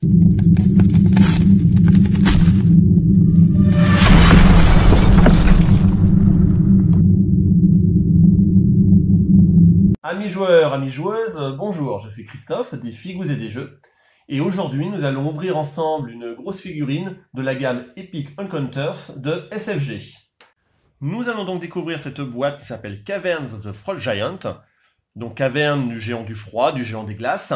Amis joueurs, amis joueuses, bonjour, je suis Christophe des Figous et des Jeux. Et aujourd'hui, nous allons ouvrir ensemble une grosse figurine de la gamme Epic Encounters de SFG. Nous allons donc découvrir cette boîte qui s'appelle Caverns of the Frost Giant. Donc caverne du géant du froid, du géant des glaces.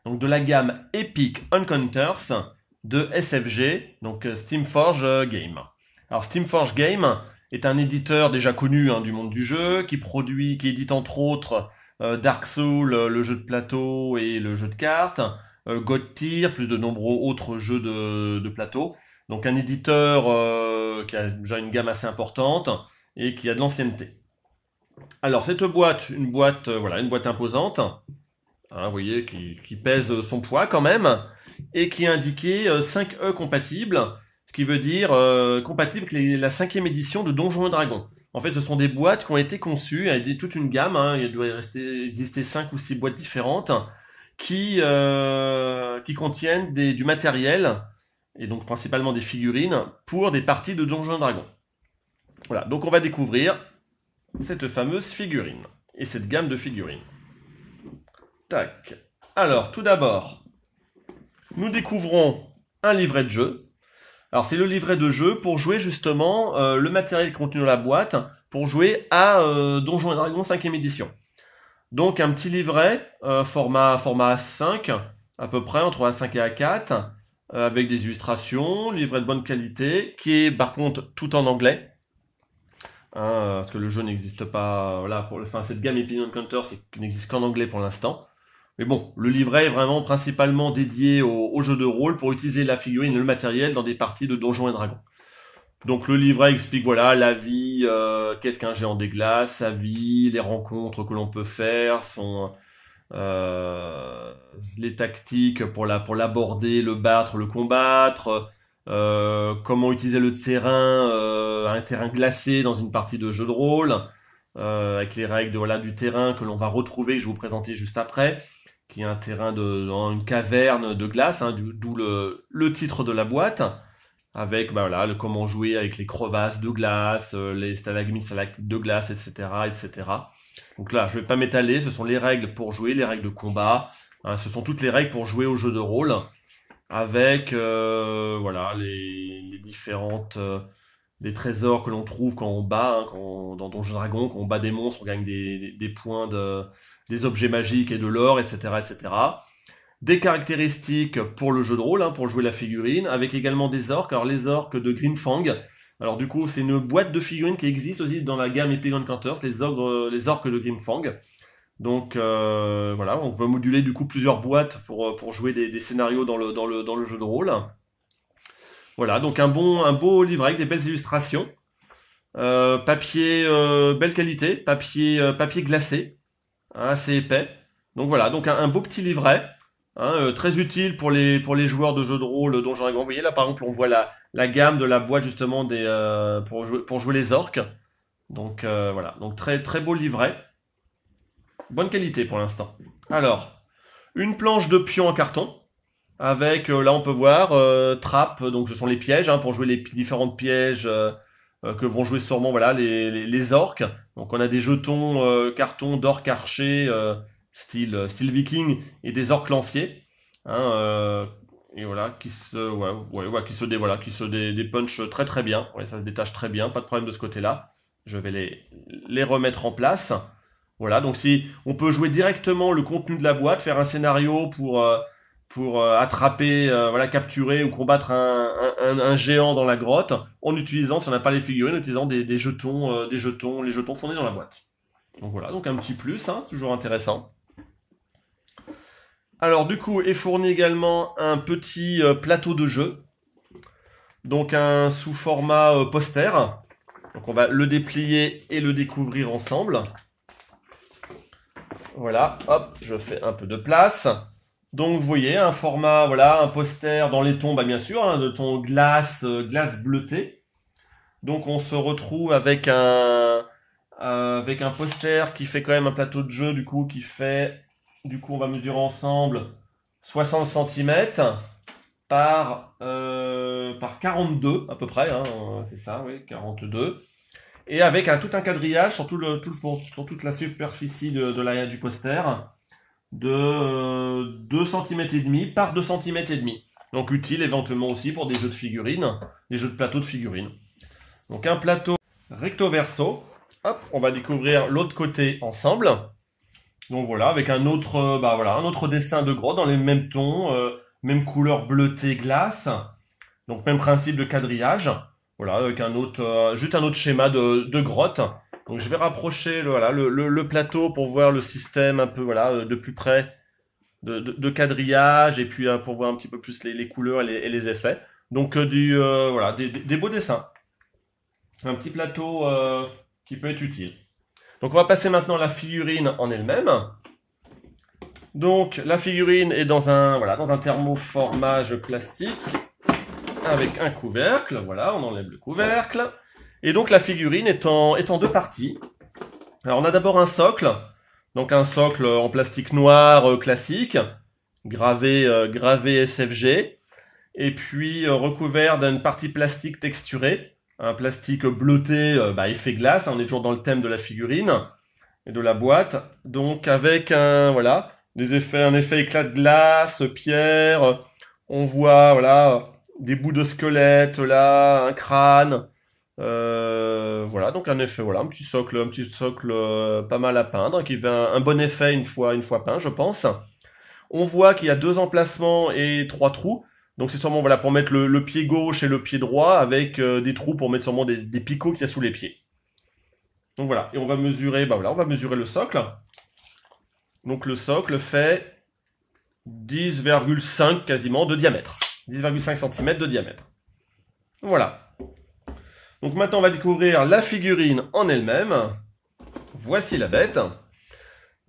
Donc de la gamme Epic Encounters de SFG, donc Steamforge Game. Alors Steamforge Game est un éditeur déjà connu du monde du jeu, qui édite entre autres Dark Souls, le jeu de plateau et le jeu de cartes, God Tier, plus de nombreux autres jeux de plateau. Donc un éditeur qui a déjà une gamme assez importante et qui a de l'ancienneté. Alors cette boîte, une boîte imposante, vous voyez, qui pèse son poids quand même, et qui est indiqué 5E compatible, ce qui veut dire compatible avec la 5e édition de Donjons et Dragons. En fait, ce sont des boîtes qui ont été conçues, il y a toute une gamme, il doit exister 5 ou 6 boîtes différentes, qui contiennent du matériel, et donc principalement des figurines, pour des parties de Donjons et Dragons. Voilà, donc on va découvrir cette fameuse figurine, et cette gamme de figurines. Tac. Alors, tout d'abord, nous découvrons un livret de jeu. Alors, c'est le livret de jeu pour jouer justement le matériel contenu dans la boîte, pour jouer à Donjons et Dragons 5e édition. Donc, un petit livret, format A5, à peu près, entre A5 et A4, avec des illustrations, livret de bonne qualité, qui est par contre tout en anglais. Parce que le jeu n'existe pas, voilà, cette gamme Epic Encounters n'existe qu'en anglais pour l'instant. Mais bon, le livret est vraiment principalement dédié au jeu de rôle pour utiliser la figurine et le matériel dans des parties de Donjons et Dragons. Donc le livret explique voilà la vie, qu'est-ce qu'un géant des glaces, sa vie, les rencontres que l'on peut faire, les tactiques pour l'aborder, le battre, le combattre, comment utiliser le terrain, un terrain glacé dans une partie de jeu de rôle, avec les règles du terrain que l'on va retrouver, que je vais vous présenter juste après, qui est un terrain dans une caverne de glace, d'où le titre de la boîte, avec comment jouer avec les crevasses de glace, les stalagmites, stalactites de glace, etc., etc. Donc là, je vais pas m'étaler, ce sont les règles pour jouer, les règles de combat, ce sont toutes les règles pour jouer au jeu de rôle, avec les différentes des trésors que l'on trouve quand on bat, dans Donjons et Dragons, quand on bat des monstres, on gagne des points, des objets magiques et de l'or, etc., etc. Des caractéristiques pour le jeu de rôle, pour jouer la figurine, avec également des orques. Alors les orques de Grimfang. Alors du coup, c'est une boîte de figurines qui existe aussi dans la gamme Epic Encounters, les orques de Grimfang. Donc on peut moduler du coup plusieurs boîtes pour jouer des scénarios dans le jeu de rôle. Voilà, donc un beau livret avec des belles illustrations. Papier belle qualité, papier glacé, assez épais. Donc voilà, donc un beau petit livret, très utile pour les joueurs de jeux de rôle Donjons et Dragons. Vous voyez là par exemple on voit la gamme de la boîte justement pour jouer les orques. Donc voilà, donc très très beau livret. Bonne qualité pour l'instant. Alors, une planche de pion en carton. Avec, là on peut voir, trappe, donc ce sont les pièges, pour jouer les différents pièges que vont jouer sûrement les orques. Donc on a des jetons carton d'orques archers, style viking, et des orques lanciers. Et voilà, qui se dépunchent très très bien. Ouais, ça se détache très bien, pas de problème de ce côté-là. Je vais les remettre en place. Voilà, donc si on peut jouer directement le contenu de la boîte, faire un scénario pour attraper, capturer ou combattre un géant dans la grotte, en utilisant, si on n'a pas les figurines, en utilisant des jetons, les jetons fournis dans la boîte. Donc voilà, donc un petit plus, toujours intéressant. Alors du coup, est fourni également un petit plateau de jeu, donc sous format poster. Donc on va le déplier et le découvrir ensemble. Voilà, hop, je fais un peu de place. Donc vous voyez, un format, un poster dans les tons, bien sûr, de ton glace bleutée. Donc on se retrouve avec un poster qui fait quand même un plateau de jeu, on va mesurer ensemble 60 cm. par 42 à peu près, hein, c'est ça, oui, 42. Et avec tout un quadrillage sur tout le fond, sur toute la superficie du poster de 2,5 cm par 2,5 cm. Donc utile éventuellement aussi pour des jeux de figurines, des jeux de plateau de figurines. Donc un plateau recto verso. Hop, on va découvrir l'autre côté ensemble. Donc voilà, avec un autre, un autre dessin de grotte dans les mêmes tons, même couleur bleutée glace. Donc même principe de quadrillage. Voilà, avec juste un autre schéma de grotte. Donc je vais rapprocher le plateau pour voir le système un peu de plus près de quadrillage et puis pour voir un petit peu plus les couleurs et les effets. Donc des beaux dessins. Un petit plateau qui peut être utile. Donc on va passer maintenant à la figurine en elle-même. Donc la figurine est dans un thermoformage plastique avec un couvercle. Voilà, on enlève le couvercle. Et donc la figurine est en deux parties. Alors on a d'abord un socle. Donc un socle en plastique noir classique, gravé SFG. Et puis recouvert d'une partie plastique texturée. Un plastique bleuté, effet glace, hein, on est toujours dans le thème de la figurine et de la boîte. Donc avec un effet éclat de glace, pierre, on voit des bouts de squelette là, un crâne. Donc un effet, un petit socle pas mal à peindre, qui fait un bon effet une fois peint, je pense. On voit qu'il y a 2 emplacements et 3 trous. Donc c'est sûrement pour mettre le pied gauche et le pied droit avec des trous pour mettre sûrement des picots qu'il y a sous les pieds. Donc voilà, et on va mesurer, le socle. Donc le socle fait 10,5 quasiment de diamètre. 10,5 cm de diamètre. Voilà. Donc maintenant on va découvrir la figurine en elle-même. Voici la bête.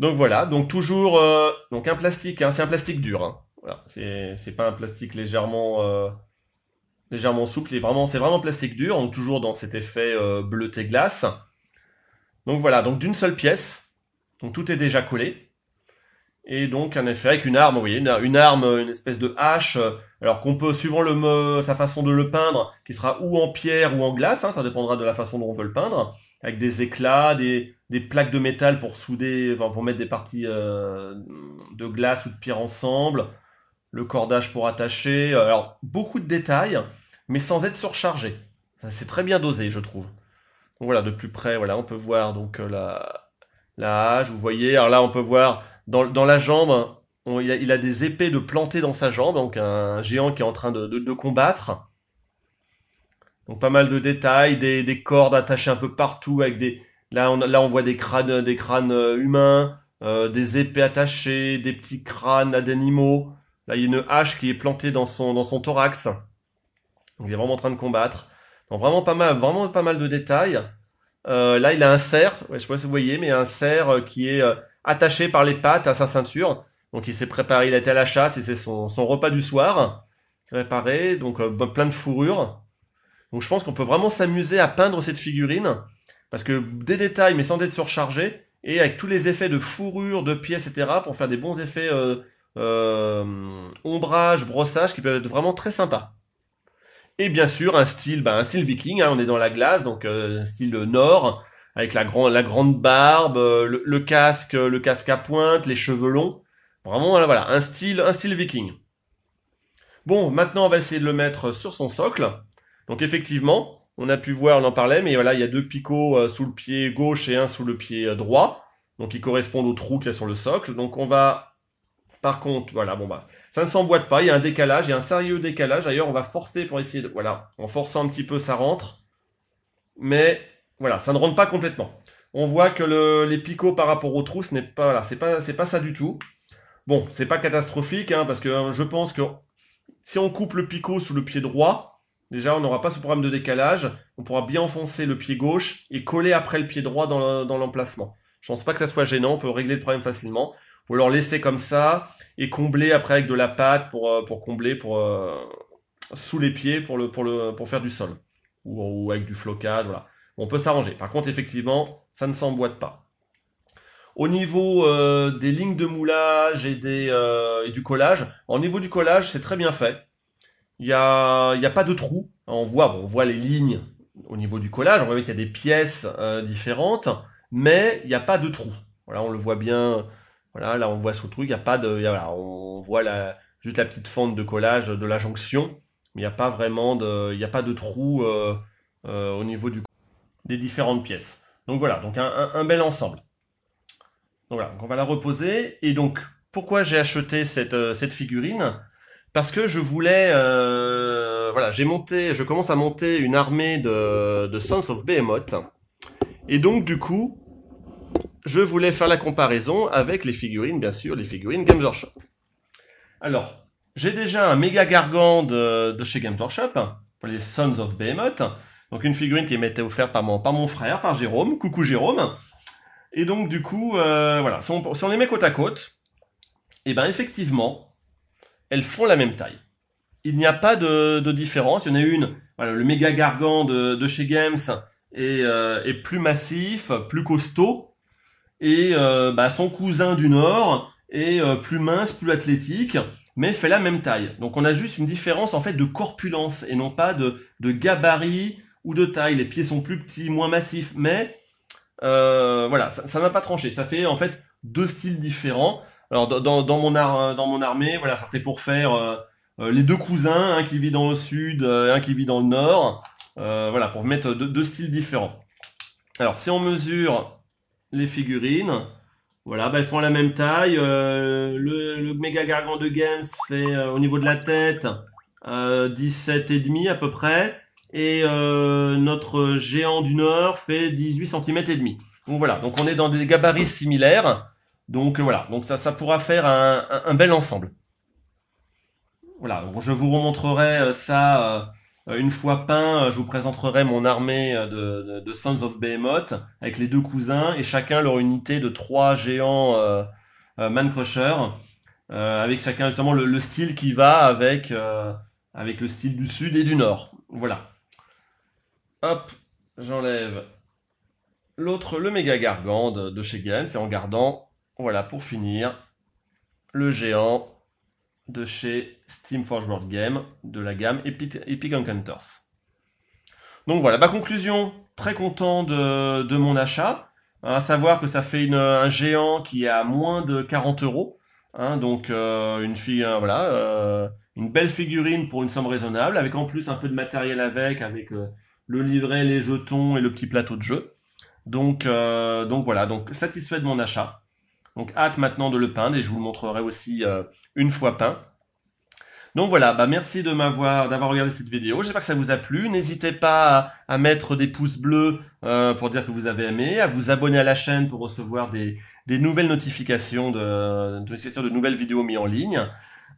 Donc voilà, donc toujours un plastique, hein, c'est un plastique dur. Hein. Voilà, c'est pas un plastique légèrement souple, c'est vraiment plastique dur, donc toujours dans cet effet bleuté glace. Donc voilà, donc d'une seule pièce, donc tout est déjà collé. Et donc un effet avec une arme, vous voyez, une arme, une espèce de hache, alors qu'on peut, suivant sa façon de le peindre, qui sera ou en pierre ou en glace, hein, ça dépendra de la façon dont on veut le peindre, avec des éclats, des plaques de métal pour souder, pour mettre des parties de glace ou de pierre ensemble, le cordage pour attacher, alors beaucoup de détails, mais sans être surchargé. C'est très bien dosé, je trouve. Donc voilà, de plus près, on peut voir donc la hache, vous voyez, alors là on peut voir dans la jambe, il a des épées de planter dans sa jambe, donc un géant qui est en train de combattre. Donc pas mal de détails, des cordes attachées un peu partout avec là on voit des crânes humains, des épées attachées, des petits crânes d'animaux. Là il y a une hache qui est plantée dans son thorax. Donc il est vraiment en train de combattre. Donc vraiment pas mal de détails. Là il a un cerf, je sais pas si vous voyez, mais un cerf qui est attaché par les pattes à sa ceinture. Donc il s'est préparé, il a été à la chasse et c'est son repas du soir. Préparé, donc plein de fourrures. Donc je pense qu'on peut vraiment s'amuser à peindre cette figurine, parce que des détails mais sans être surchargé, et avec tous les effets de fourrure, de pièces, etc. pour faire des bons effets ombrage, brossage qui peuvent être vraiment très sympas. Et bien sûr un style viking, hein, on est dans la glace, donc un style nord, avec la grande barbe, le casque à pointe, les cheveux longs. Vraiment voilà, un style viking. Bon, maintenant on va essayer de le mettre sur son socle. Donc effectivement, on a pu voir, on en parlait, mais voilà, il y a 2 picots sous le pied gauche et un sous le pied droit. Donc ils correspondent aux trous qu'il y a sur le socle. Donc on va, par contre, ça ne s'emboîte pas, il y a un décalage, il y a un sérieux décalage. D'ailleurs, on va forcer pour essayer en forçant un petit peu, ça rentre. Mais voilà, ça ne rentre pas complètement. On voit que les picots par rapport aux trous, c'est pas ça du tout. Bon, c'est pas catastrophique, hein, parce que je pense que si on coupe le picot sous le pied droit, déjà on n'aura pas ce problème de décalage, on pourra bien enfoncer le pied gauche et coller après le pied droit dans l'emplacement. Je pense pas que ça soit gênant, on peut régler le problème facilement. Ou alors laisser comme ça et combler après avec de la pâte pour combler sous les pieds pour faire du sol. Ou avec du flocage, voilà. On peut s'arranger. Par contre, effectivement, ça ne s'emboîte pas. Au niveau des lignes de moulage et du collage, au niveau du collage, c'est très bien fait. il y a pas de trou. On voit les lignes au niveau du collage, on voit qu'il y a des pièces différentes, mais il n'y a pas de trou. Voilà, on le voit bien. Voilà, là on voit ce truc, il y a pas de, voilà, on voit juste la petite fente de collage de la jonction, mais il n'y a pas vraiment il n'y a pas de trou au niveau des différentes pièces. Donc voilà, donc un bel ensemble. Donc voilà, donc on va la reposer. Et donc, pourquoi j'ai acheté cette figurine? Parce que je voulais, voilà, je commence à monter une armée de Sons of Behemoth. Et donc, du coup, je voulais faire la comparaison avec les figurines, bien sûr, les figurines Games Workshop. Alors, j'ai déjà un méga gargant de chez Games Workshop, pour les Sons of Behemoth. Donc, une figurine qui m'était offerte par mon frère, par Jérôme. Coucou Jérôme. Et donc, du coup, voilà, si on les met côte à côte, et ben effectivement, elles font la même taille. Il n'y a pas de différence. Il y en a une, voilà, le méga gargant de chez Games est plus massif, plus costaud, et son cousin du Nord est plus mince, plus athlétique, mais fait la même taille. Donc on a juste une différence en fait de corpulence et non pas de gabarit ou de taille. Les pieds sont plus petits, moins massifs, mais voilà, ça m'a pas tranché. Ça fait en fait deux styles différents. Alors dans mon armée, voilà, ça serait pour faire les deux cousins, un qui vit dans le sud, un qui vit dans le nord. Voilà, pour mettre deux styles différents. Alors si on mesure les figurines, voilà, elles font la même taille. Le méga gargant de Games fait au niveau de la tête 17,5 à peu près. Et notre géant du Nord fait 18 cm et demi. Donc voilà, donc on est dans des gabarits similaires. Donc voilà, donc ça pourra faire un bel ensemble. Voilà, donc je vous remontrerai ça une fois peint. Je vous présenterai mon armée de Sons of Behemoth avec les deux cousins et chacun leur unité de 3 géants Man Crusher avec chacun justement le style qui va avec le style du sud et du nord. Voilà. Hop, j'enlève le méga gargant de chez Games et en gardant, voilà, pour finir, le géant de chez Steam Forge World Game de la gamme Epic Encounters. Donc voilà, conclusion, très content de mon achat. À savoir que ça fait un géant qui est à moins de 40 €. Hein, donc une belle figurine pour une somme raisonnable, avec en plus un peu de matériel avec le livret, les jetons et le petit plateau de jeu. Donc voilà, donc satisfait de mon achat. Donc hâte maintenant de le peindre et je vous le montrerai aussi une fois peint. Donc voilà, merci d'avoir regardé cette vidéo. J'espère que ça vous a plu. N'hésitez pas à mettre des pouces bleus pour dire que vous avez aimé, à vous abonner à la chaîne pour recevoir des nouvelles notifications de nouvelles vidéos mises en ligne.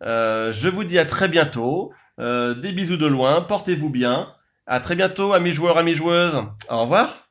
Je vous dis à très bientôt. Des bisous de loin, portez-vous bien. À très bientôt, amis joueurs, amis joueuses. Au revoir.